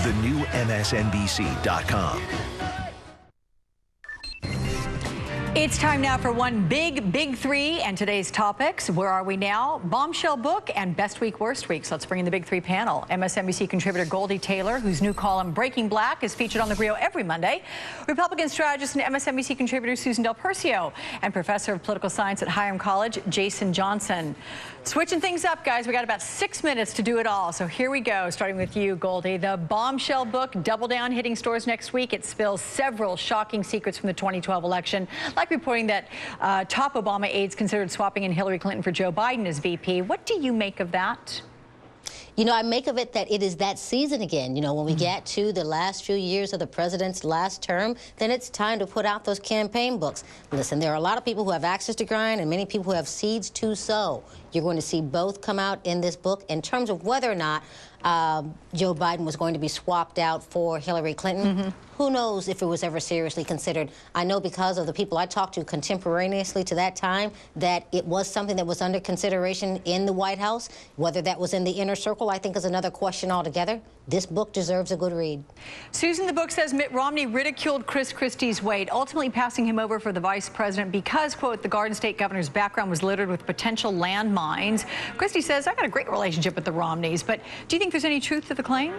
The new MSNBC.com. It's time now for one big three and today's topics. Where are we now? Bombshell book and best week, worst week. So let's bring in the big three panel. MSNBC contributor Goldie Taylor, whose new column Breaking Black is featured on The Griot every Monday. Republican strategist and MSNBC contributor Susan Del Percio, and professor of political science at Hiram College, Jason Johnson. Switching things up, guys. We got about 6 minutes to do it all. So here we go, starting with you, Goldie. The Bombshell book, Double Down, hitting stores next week. It spills several shocking secrets from the 2012 election, like reporting that top Obama aides considered swapping in Hillary Clinton for Joe Biden as VP. What do you make of that? You know, I make of it that it is that season again. You know, when we get to the last few years of the president's last term, then it's time to put out those campaign books. Listen, there are a lot of people who have axes to grind and many people who have seeds to sow. You're going to see both come out in this book. In terms of whether or not Joe Biden was going to be swapped out for Hillary Clinton, who knows if it was ever seriously considered. I know because of the people I talked to contemporaneously to that time that it was something that was under consideration in the White House. Whether that was in the inner circle, I think, is another question altogether. This book deserves a good read. Susan, the book says Mitt Romney ridiculed Chris Christie's weight, ultimately passing him over for the vice president because, quote, the Garden State governor's background was littered with potential landmines. Christie says, I got a great relationship with the Romneys, but do you think there's any truth to the claim?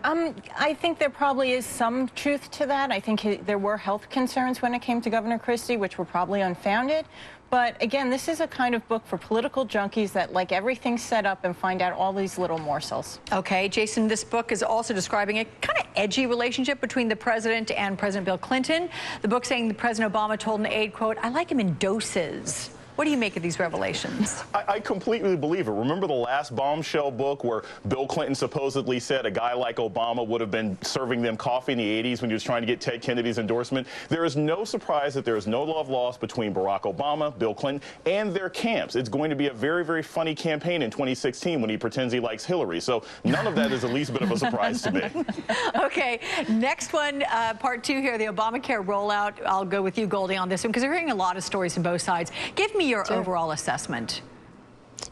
I think there probably is some truth to that. I think there were health concerns when it came to Governor Christie, which were probably unfounded. But again, this is a kind of book for political junkies that like everything set up and find out all these little morsels. Okay, Jason, this book is also describing a kind of edgy relationship between the president and President Bill Clinton. The book saying that President Obama told an aide, quote, I like him in doses. What do you make of these revelations? I completely believe it. Remember the last Bombshell book where Bill Clinton supposedly said a guy like Obama would have been serving them coffee in the 80s when he was trying to get Ted Kennedy's endorsement? There is no surprise that there is no love lost between Barack Obama, Bill Clinton, and their camps. It's going to be a very, very funny campaign in 2016 when he pretends he likes Hillary. So none of that is the least bit of a surprise to me. Okay, next one, part two here, the Obamacare rollout. I'll go with you, Goldie, on this one, because we're hearing a lot of stories from both sides. Give me your overall assessment.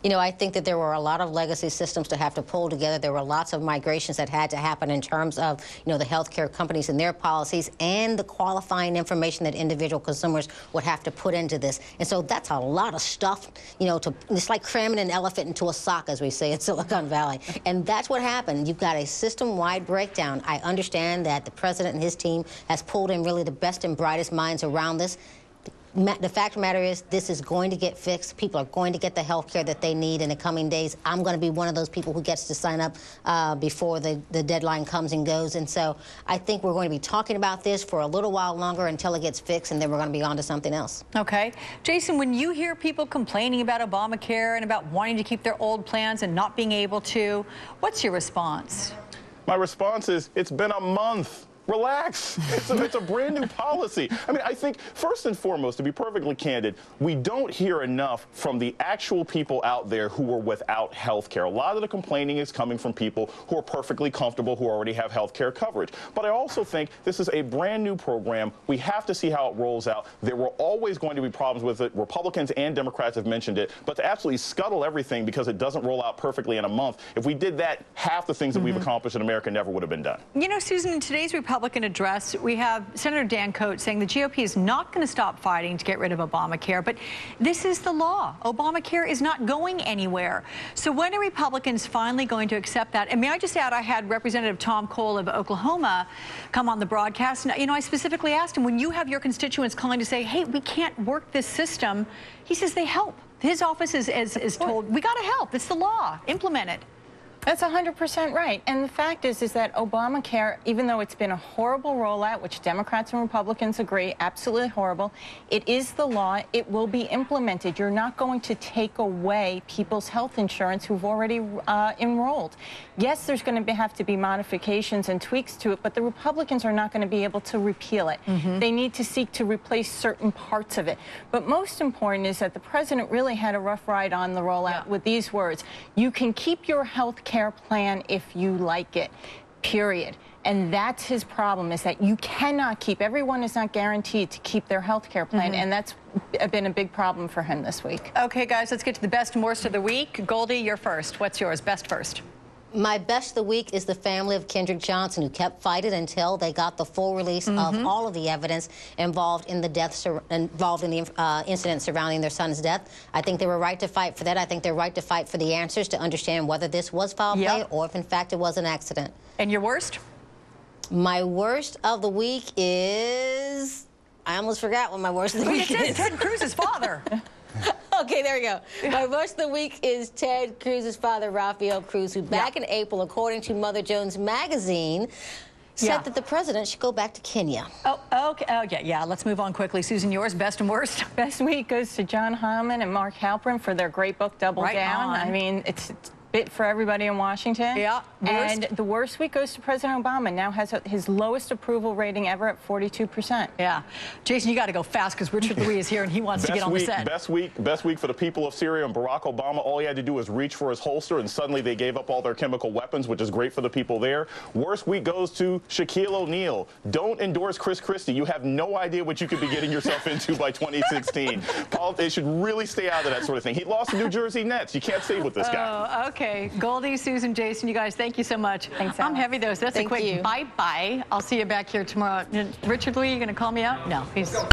You know, I think that there were a lot of legacy systems to have to pull together. There were lots of migrations that had to happen in terms of, you know, the healthcare companies and their policies and the qualifying information that individual consumers would have to put into this. And so that's a lot of stuff, you know, it's like cramming an elephant into a sock, as we say in Silicon Valley. And that's what happened. You've got a system-wide breakdown. I understand that the president and his team has pulled in really the best and brightest minds around this. The fact of the matter is, this is going to get fixed. People are going to get the health care that they need in the coming days. I'm going to be one of those people who gets to sign up before the deadline comes and goes. And so I think we're going to be talking about this for a little while longer until it gets fixed, and then we're going to be on to something else. Okay. Jason, when you hear people complaining about Obamacare and about wanting to keep their old plans and not being able to, what's your response? My response is, it's been a month. Relax. It's a brand new policy. I mean, I think first and foremost, to be perfectly candid, we don't hear enough from the actual people out there who are without health care. A lot of the complaining is coming from people who are perfectly comfortable, who already have health care coverage. But I also think this is a brand new program. We have to see how it rolls out. There were always going to be problems with it. Republicans and Democrats have mentioned it. But to absolutely scuttle everything because it doesn't roll out perfectly in a month, if we did that, half the things that we've accomplished in America never would have been done. You know, Susan, in today's Republican address, we have Senator Dan Coates saying the GOP is not going to stop fighting to get rid of Obamacare, but this is the law. Obamacare is not going anywhere. So when are Republicans finally going to accept that? And may I just add, I had Representative Tom Cole of Oklahoma come on the broadcast, and, you know, I specifically asked him, when you have your constituents calling to say, hey, we can't work this system, he says they help. His office is told, we got to help. It's the law. Implement it. That's 100% right. And the fact is that Obamacare, even though it's been a horrible rollout, which Democrats and Republicans agree, absolutely horrible, it is the law. It will be implemented. You're not going to take away people's health insurance who've already enrolled. Yes, there's going to have to be modifications and tweaks to it, but the Republicans are not going to be able to repeal it. They need to seek to replace certain parts of it. But most important is that the president really had a rough ride on the rollout with these words. You can keep your health care plan if you like it, period. And that's his problem, is that you cannot keep, everyone is not guaranteed to keep their health care plan, and that's been a big problem for him this week. Okay, guys, let's get to the best and worst of the week. Goldie, you're first. What's yours? Best first. My best of the week is the family of Kendrick Johnson, who kept fighting until they got the full release of all of the evidence involved in the incident surrounding their son's death. I think they were right to fight for that. I think they're right to fight for the answers to understand whether this was foul play or if, in fact, it was an accident. And your worst? My worst of the week is... I almost forgot what my worst of the week is. Ted Cruz's father. Okay, there we go. My worst of the week is Ted Cruz's father, Rafael Cruz, who back in April, according to Mother Jones magazine, said that the president should go back to Kenya. Oh, okay. Oh, yeah. Let's move on quickly. Susan, yours, best and worst? Best week goes to John Hyman and Mark Halperin for their great book, Double Down. I mean, it's bit for everybody in Washington. Yeah. And the worst week goes to President Obama. Now has his lowest approval rating ever at 42%. Yeah. Jason, you got to go fast because Richard Louis is here and he wants to get on the set. Best week for the people of Syria and Barack Obama. All he had to do was reach for his holster and suddenly they gave up all their chemical weapons, which is great for the people there. Worst week goes to Shaquille O'Neal. Don't endorse Chris Christie. You have no idea what you could be getting yourself into by 2016. They should really stay out of that sort of thing. He lost the New Jersey Nets. You can't stay with this guy. Oh, okay. Goldie, Susan, Jason, you guys, thank you so much. Thanks, I'm heavy, though, so that's Thank a quick you. bye-bye. I'll see you back here tomorrow. Richard Louis, you going to call me out? No, he's...